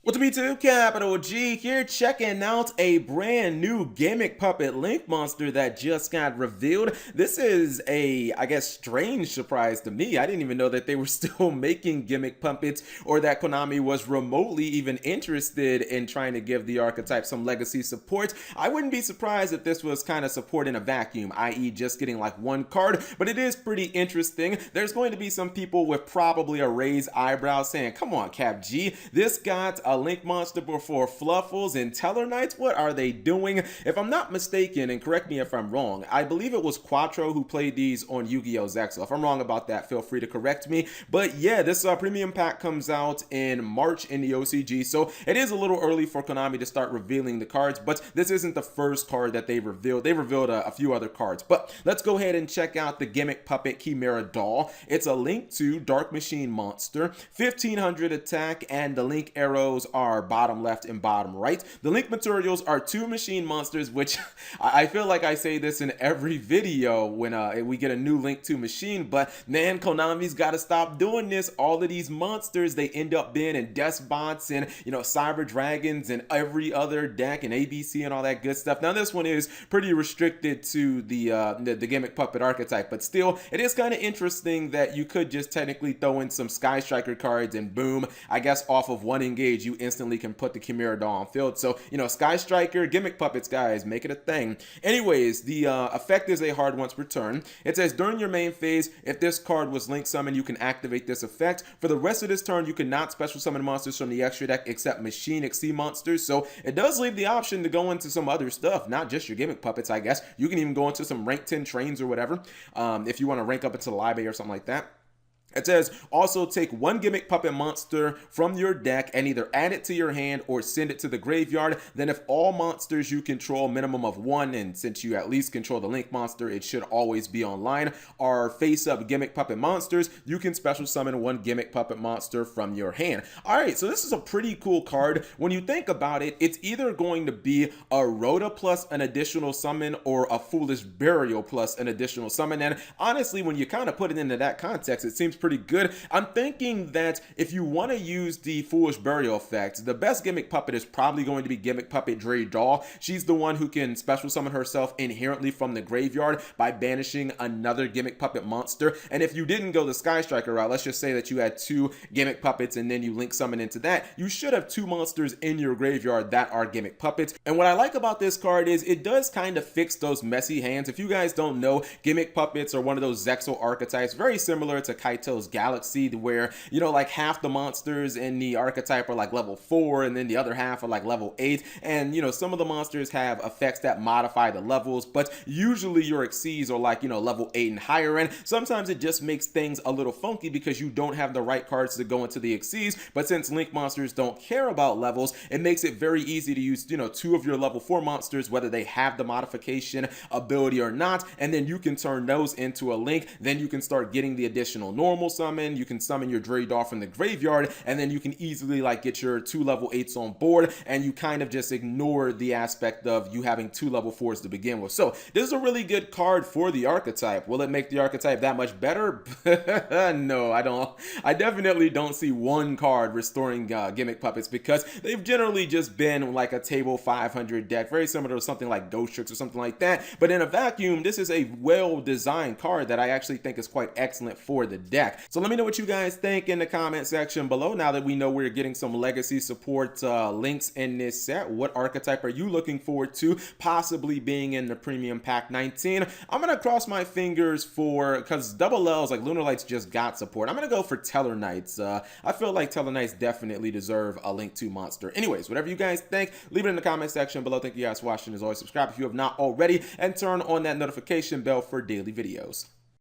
What's up YouTube, Capital G here, checking out a brand new Gimmick Puppet Link monster that just got revealed. This is a, I guess, strange surprise to me. I didn't even know that they were still making Gimmick Puppets or that Konami was remotely even interested in trying to give the archetype some legacy support. I wouldn't be surprised if this was kind of support in a vacuum, i.e. just getting like one card, but it is pretty interesting. There's going to be some people with probably a raised eyebrow saying, come on, Cap G, this got a Link monster before Fluffles and Tellarknights. What are they doing? If I'm not mistaken, and correct me if I'm wrong, I believe it was Quattro who played these on Yu-Gi-Oh! Zexal. If I'm wrong about that, feel free to correct me. But yeah, this premium pack comes out in March in the OCG, so it is a little early for Konami to start revealing the cards, but this isn't the first card that they revealed. They revealed a few other cards, but let's go ahead and check out the Gimmick Puppet Chimera Doll. It's a Link 2 Dark Machine monster, 1500 attack, and the Link arrows are bottom left and bottom right. The Link materials are two machine monsters, which I feel like I say this in every video when we get a new Link 2 machine, but man, Konami's got to stop doing this. All of these monsters, they end up being in Despots and, you know, Cyber Dragons and every other deck and ABC and all that good stuff. Now, this one is pretty restricted to the Gimmick Puppet archetype, but still, it is kind of interesting that you could just technically throw in some Sky Striker cards and boom, I guess off of one engage, you instantly can put the Chimera Doll on field. So, you know, Sky Striker, Gimmick Puppets, guys, make it a thing. Anyways, the effect is a hard once per turn. It says during your main phase, if this card was Link summoned, you can activate this effect. For the rest of this turn, you cannot special summon monsters from the extra deck except Machine XC monsters. So it does leave the option to go into some other stuff, not just your Gimmick Puppets, I guess. You can even go into some rank 10 trains or whatever, if you want to rank up into the Libe or something like that. It says, also take one Gimmick Puppet monster from your deck and either add it to your hand or send it to the graveyard. Then if all monsters you control, minimum of one, and since you at least control the Link monster, it should always be online, are face-up Gimmick Puppet monsters, you can special summon one Gimmick Puppet monster from your hand. Alright, so this is a pretty cool card. When you think about it, it's either going to be a Rhoda plus an additional summon or a Foolish Burial plus an additional summon. And honestly, when you kind of put it into that context, it seems pretty good. I'm thinking that if you want to use the Foolish Burial effect, the best Gimmick Puppet is probably going to be Gimmick Puppet Dre Doll. She's the one who can special summon herself inherently from the graveyard by banishing another Gimmick Puppet monster. And if you didn't go the Sky Striker route, let's just say that you had two Gimmick Puppets and then you Link summon into that, you should have two monsters in your graveyard that are Gimmick Puppets. And what I like about this card is it does kind of fix those messy hands. If you guys don't know, Gimmick Puppets are one of those Zexal archetypes, very similar to Kaito's Galaxy, where, you know, like half the monsters in the archetype are like level 4 and then the other half are like level 8, and you know, some of the monsters have effects that modify the levels, but usually your exceeds are like, you know, level 8 and higher, and sometimes it just makes things a little funky because you don't have the right cards to go into the exceeds. But since Link monsters don't care about levels, it makes it very easy to use, you know, two of your level 4 monsters, whether they have the modification ability or not, and then you can turn those into a Link. Then you can start getting the additional normal summon, you can summon your Dre Doll from the graveyard, and then you can easily like get your two level 8s on board, and you kind of just ignore the aspect of you having two level 4s to begin with. So this is a really good card for the archetype. Will it make the archetype that much better? No, I don't. I definitely don't see one card restoring Gimmick Puppets because they've generally just been like a table 500 deck, very similar to something like Ghost Tricks or something like that. But in a vacuum, this is a well-designed card that I actually think is quite excellent for the deck. So let me know what you guys think in the comment section below. Now that we know we're getting some legacy support links in this set, what archetype are you looking forward to possibly being in the premium pack 19? I'm gonna cross my fingers for, because double L's like Lunar Lights just got support, I'm gonna go for Tellarknights. I feel like Tellarknights definitely deserve a Link 2 monster. Anyways, whatever you guys think, leave it in the comment section below. Thank you guys for watching. As always, subscribe if you have not already, and turn on that notification bell for daily videos.